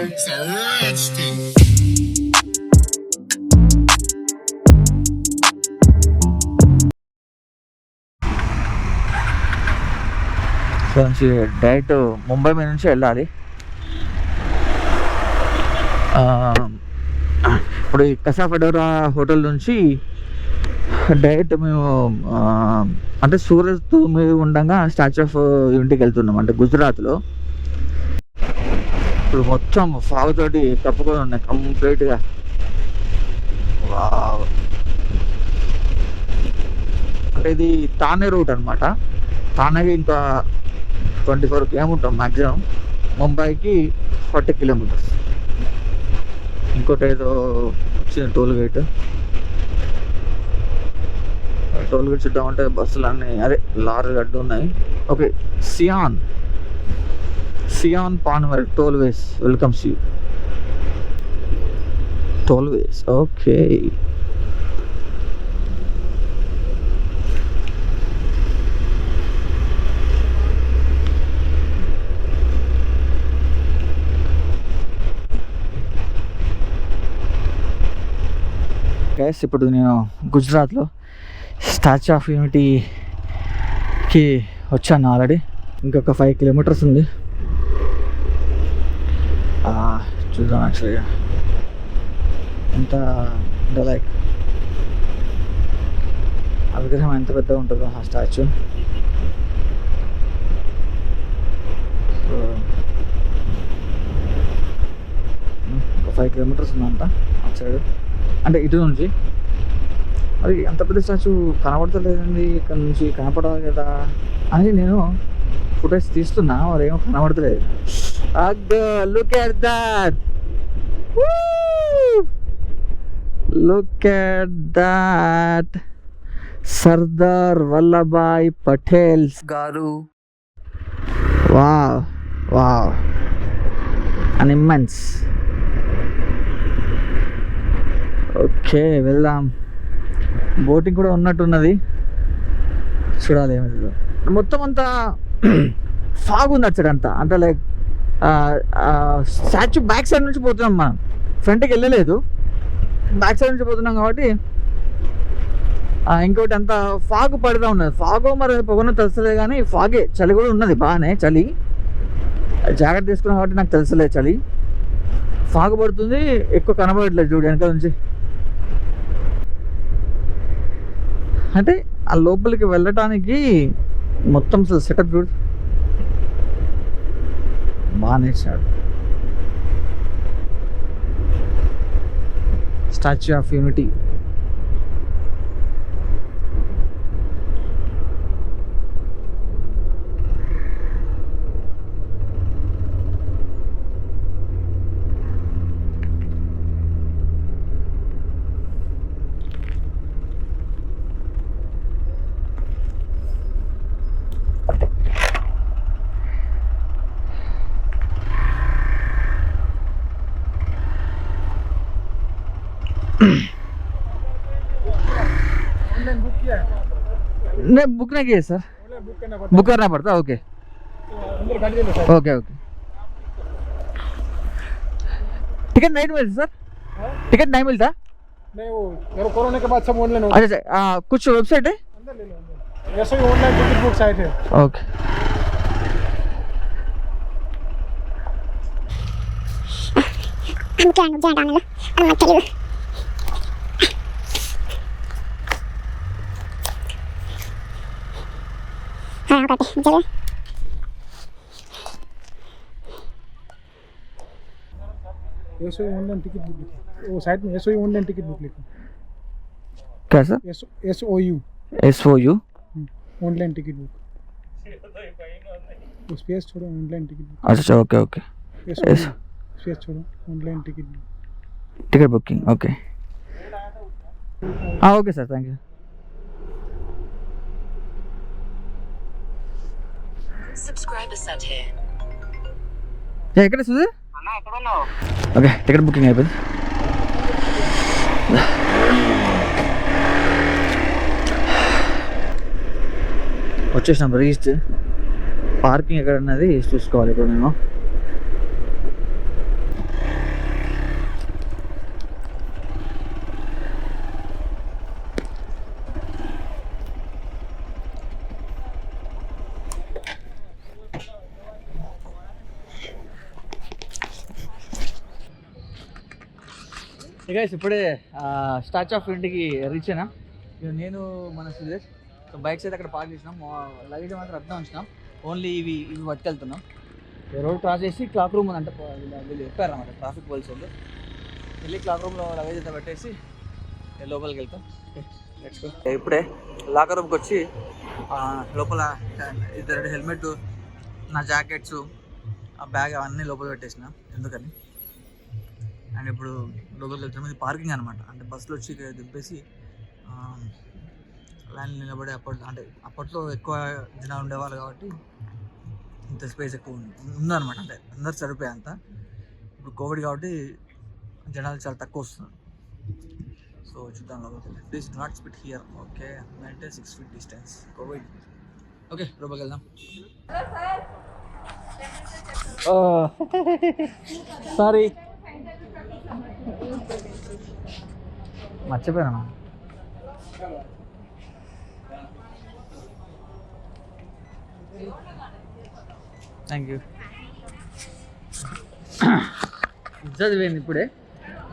It's a rich thing. So నుంచి direct Mumbai మీద నుంచి వెళ్ళాలి. ఇప్పుడు ఈ కసా ఫెడోరా హోటల్ నుంచి డైరెక్ట్ మేము అంటే సూరత్ మీద ఉండగా స్టాచ్యూ ఆఫ్ యూనిటీకి వెళ్తున్నాం, అంటే గుజరాత్లో. ఇప్పుడు మొత్తం ఫాగ్ తోటి కప్పుకొని ఉన్నాయి కంప్లీట్గా. వావ్. అంటే ఇది తానే రూట్ అనమాట. తానేకి ఇంకా 24 కిలోమీటర్ మ్యాక్సిమం, ముంబైకి 40 కిలోమీటర్స్. ఇంకోటి ఏదో వచ్చిన టోల్ గేట్ చూద్దామంటే బస్సులు అన్నీ అదే లారీ గడ్డు ఉన్నాయి. Okay, Sion Panvel tollways welcomes you. Tollways okay. Guys ఇప్పుడు నేను గుజరాత్లో స్టాచ్యూ ఆఫ్ యూనిటీకి వచ్చాను ఆల్రెడీ. ఇంకొక 5 కిలోమీటర్స్ ఉంది. చూద్దాం యాక్చువల్గా ఎంత అంటే లైక్ ఆ విగ్రహం ఎంత పెద్దగా ఉంటుందో ఆ స్టాచ్యూ. సో ఒక 5 కిలోమీటర్స్ ఉందంట అటు సైడ్, అంటే ఇటు నుంచి. అది అంత పెద్ద స్టాచ్యూ కనబడతలేదండి, ఇక్కడ నుంచి కనపడాలి కదా అని నేను ఫుటేజ్ తీస్తున్నా, మరి ఏమో కనబడతలేదు. Look at that, look at that, Sardar Vallabhbhai Patel గారు. వావ్ వావ్, అన్ ఇమ్మెన్స్. ఓకే వెళ్దాం. బోటింగ్ కూడా ఉన్నట్టున్నది, చూడాలి ఏమైందో. మొత్తం అంతా ఫాగ్ ఉంది అటు అంతా, అంటే లైక్ స్టాచ్యూ బ్యాక్ సైడ్ నుంచి పోతున్నాం, మనం ఫ్రంట్కి వెళ్ళలేదు, బ్యాక్ సైడ్ నుంచి పోతున్నాం కాబట్టి ఇంకోటి అంతా ఫాగ్ పడుతూ ఉన్నది. ఫాగో మరి పొగనో తెలుసలేదు, కానీ ఫాగే. చలి కూడా ఉన్నది బాగానే, చలి. జాకెట్ తీసుకున్నాం కాబట్టి నాకు తెలుసలేదు చలి. ఫాగ్ పడుతుంది, ఎక్కువ కనబడట్లేదు చూడు వెనక నుంచి. అంటే ఆ లోపలికి వెళ్ళటానికి మొత్తం అసలు సెటప్ చూడు, బాగానే ఇచ్చాడు. Statue of unity. नहीं बुक नहीं किया सर, बुक करना पड़ता. Okay okay okay. टिकट नहीं मिलता सर, टिकट नहीं मिलता. नहीं वो कोरोना के बाद सब ऑनलाइन हो. अच्छा कुछ वेबसाइट है अंदर ले लो, ऐसे ही ऑनलाइन टिकट बुक साइट है. ओके. हम क्या डालने लो हम चलिए. हाँ करते चलो. ऐसे ही ऑनलाइन टिकट बुक लिखो, वो साइट में ऐसे ही ऑनलाइन टिकट बुक लिखो. क्या sir? SOU online ticket book. Space छोड़ो, ऑनलाइन टिकट बुक. अच्छा ओके ओके. स्पेस छोड़ो, online ticket book. Ticket booking okay. हाँ okay sir, thank you. Subscriber set here. ఎక్కడ సుధీ? ఓకే టికెట్ బుకింగ్ అయిపోయింది. వచ్చేసినాం, reach. Parking ఎక్కడ ఉన్నది చూసుకోవాలి ఇప్పుడు మేము. గైస్ ఇప్పుడే స్టాచ్యూ ఆఫ్ యూనిటీకి రీచ్ అయినా. నేను మన సురేష్ సో బైక్స్ అయితే అక్కడ పార్క్ చేసినాం. లగేజ్ మాత్రం అర్థం ఉంచినాం. ఓన్లీ ఇవి పట్టుకెళ్తున్నాం. రోడ్ క్రాస్ చేసి క్లాక్ రూమ్ ఉందంటే వీళ్ళు చెప్పారు అన్నమాట ట్రాఫిక్ పోలీసు వాళ్ళు. వెళ్ళి క్లాక్ రూమ్లో లగేజ్ అయితే పెట్టేసి లోపలికి వెళ్తాం. Let's go. ఇప్పుడే లాకర్ రూమ్కి వచ్చి లోపల ఇద్దరు హెల్మెట్, నా జాకెట్స్, ఆ బ్యాగ్ అవన్నీ లోపల పెట్టేసిన ఎందుకని. అండ్ ఇప్పుడు లోపలికి వెళ్తున్నాం. ఇది పార్కింగ్ అనమాట. అంటే బస్సులో వచ్చి దింపేసి లైన్ నిలబడి అప్పట్లో ఎక్కువ జనాలు ఉండేవాళ్ళు కాబట్టి ఇంత స్పేస్ ఎక్కువ ఉందన్నమాట. అంటే అందరు సరిపోయా అంతా. ఇప్పుడు కోవిడ్ కాబట్టి జనాలు చాలా తక్కువ వస్తున్నారు. సో చూద్దాం లోపలికి. Please not spit here. Okay, maintain 6 feet distance. Covid. Okay, లోపలికి వెళ్దాం. సారీ మర్చిపోయాను. Thank you. చదివింది ఇప్పుడే.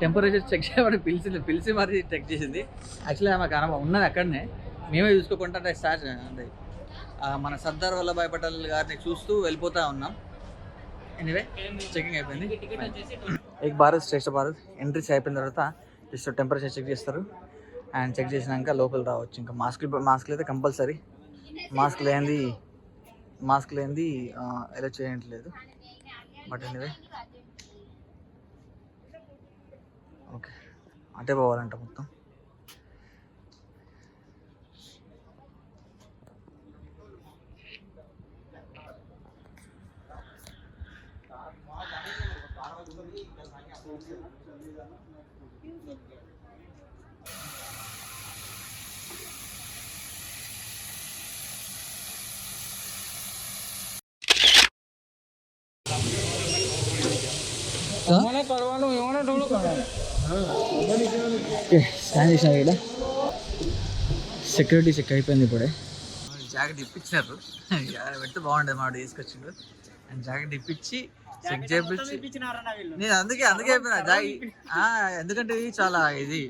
టెంపరేచర్ చెక్ చేయమని పిలిచి మరి చెక్ చేసింది. యాక్చువల్లీ ఆమె కనబ ఉన్నది అక్కడనే, మేమే చూసుకోకుండా అంటే మన సర్దార్ వల్లభాయ్ పటేల్ గారిని చూస్తూ వెళ్ళిపోతూ ఉన్నాం. ఎనీవే చెకింగ్ అయిపోయింది. ఏక్ భారత్ శ్రేష్ఠ భారత్ ఎంట్రీస్ అయిపోయిన తర్వాత జస్ట్ టెంపరేచర్ చెక్ చేస్తారు. అండ్ చెక్ చేసినాక లోపల రావచ్చు. ఇంకా మాస్క్లు అయితే కంపల్సరీ. మాస్క్ లేనిది ఎలా చేయట్లేదు. బట్ ఎనీవే ఓకే, అటే పోవాలంట మొత్తం. స్కాన్ చేసిన ఇక్కడ సెక్యూరిటీ చెక్ అయిపోయింది. ఇప్పుడే జాకెట్ ఇప్పించారు. పెడితే బాగుండేది మాట తీసుకొచ్చిండు. అండ్ జాకెట్ ఇప్పించి చెక్ చేయించి నేను అందుకే అయిపోయినా ఎందుకంటే ఇది చాలా ఇది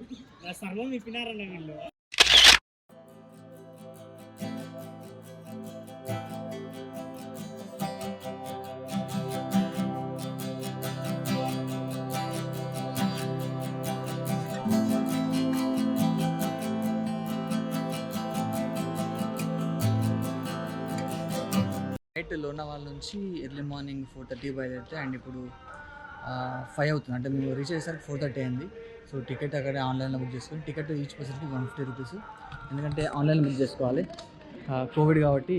లోనావాల నుంచి ఎర్లీ మార్నింగ్ 4:30 బయలుదేరితే అండ్ ఇప్పుడు 5 అవుతుంది. అంటే మేము రీచ్ అయ్యేసరికి 4:30 అయింది. సో టికెట్ అక్కడే ఆన్లైన్లో బుక్ చేసుకుని టికెట్ ఈచ్ పర్సన్కి 150 రూపీస్. ఎందుకంటే ఆన్లైన్లో బుక్ చేసుకోవాలి. కోవిడ్ కాబట్టి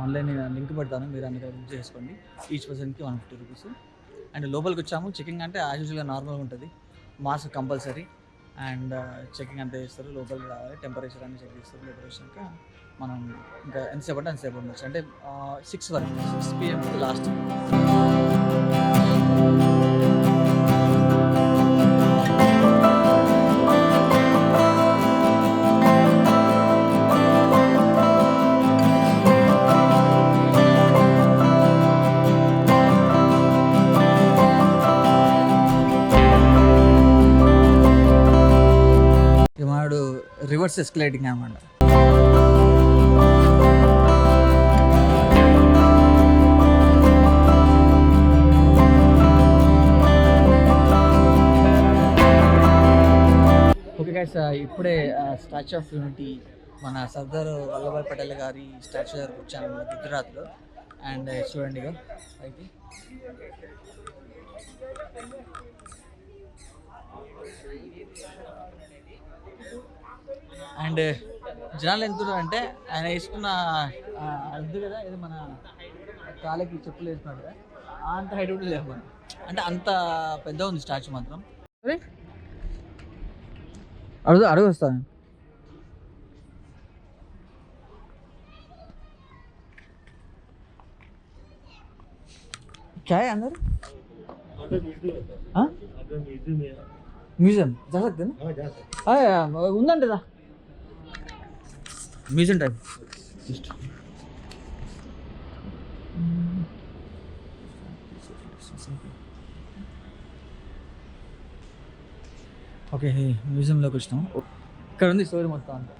ఆన్లైన్ లింక్ పెడతాను, మీరు అందులో బుక్ చేసుకోండి. ఈచ్ పర్సన్కి 150 రూపీస్. అండ్ లోపలికి వచ్చాము. చెకింగ్ అంటే యాజ్ యూజువల్గా నార్మల్గా ఉంటుంది. Mask compulsory. అండ్ చెకింగ్ అంతా చేస్తారు. లోపలికి రావాలి, టెంపరేచర్ అన్నీ చెక్ చేస్తారు. లోపలికి వచ్చాక మనం ఇంకా ఎంతసేపు అంటే అంతసేపు ఉండొచ్చు. అంటే 6 వరకు, 6 PM లాస్ట్. మాడు రివర్స్ ఎస్కలేటింగ్ అనమాట. ఇప్పుడే స్టాచ్యూ ఆఫ్ యూనిటీ మన సర్దార్ వల్లభాయ్ పటేల్ గారి స్టాచ్యూ దగ్గరకు వచ్చాను గుజరాత్లో. అండ్ చూడండి ఇక పైకి. అండ్ జనాలు ఎంత అంటే ఆయన వేసుకున్న అది కదా, ఇది మన కాళ్ళకి చెప్పులు వేసుకున్నాడు కదా, అంత హైట్ కూడా లేవు. అంటే అంత పెద్ద ఉంది స్టాచ్యూ మాత్రం. అడుగు వస్తాను. क्या है अंदर? म्यूजियम जा सकते ना? ఉందంటే దా మ్యూజియం టైప్. జస్ట్ ఓకే మ్యూజియంలోకి వచ్చినాం. ఇక్కడ ఉంది స్టోరీ మొత్తం అంతా.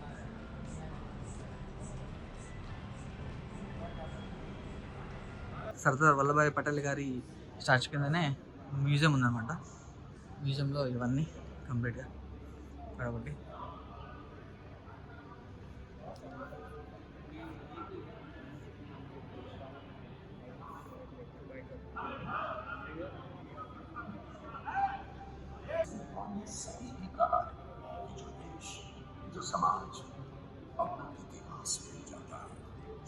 సర్దార్ వల్లభాయ్ పటేల్ గారి స్టాచ్యూ కిందనే మ్యూజియం ఉందన్నమాట. మ్యూజియంలో ఇవన్నీ కంప్లీట్గా కాబట్టి जो समाज अपने इतिहास में जाता है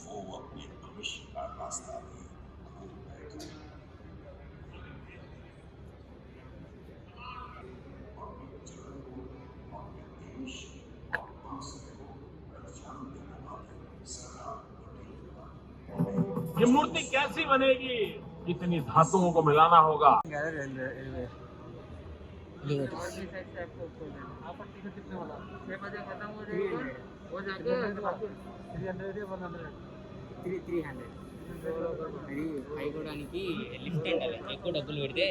वो अपने भविष्य का रास्ता भी भूल बैठे। ये मूर्ति कैसी बनेगी? इतनी धातुओं को मिलाना होगा। అయిపోవడానికి లిఫ్ట్ అంటారు. ఎక్కువ డబ్బులు పెడితే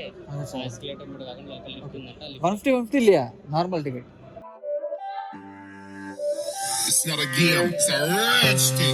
ఎస్కలేటర్ కూడా కాకుండా లిఫ్ట్ ఉందంట. 150 लिया normal ticket. It's not a game, it's a rich thing.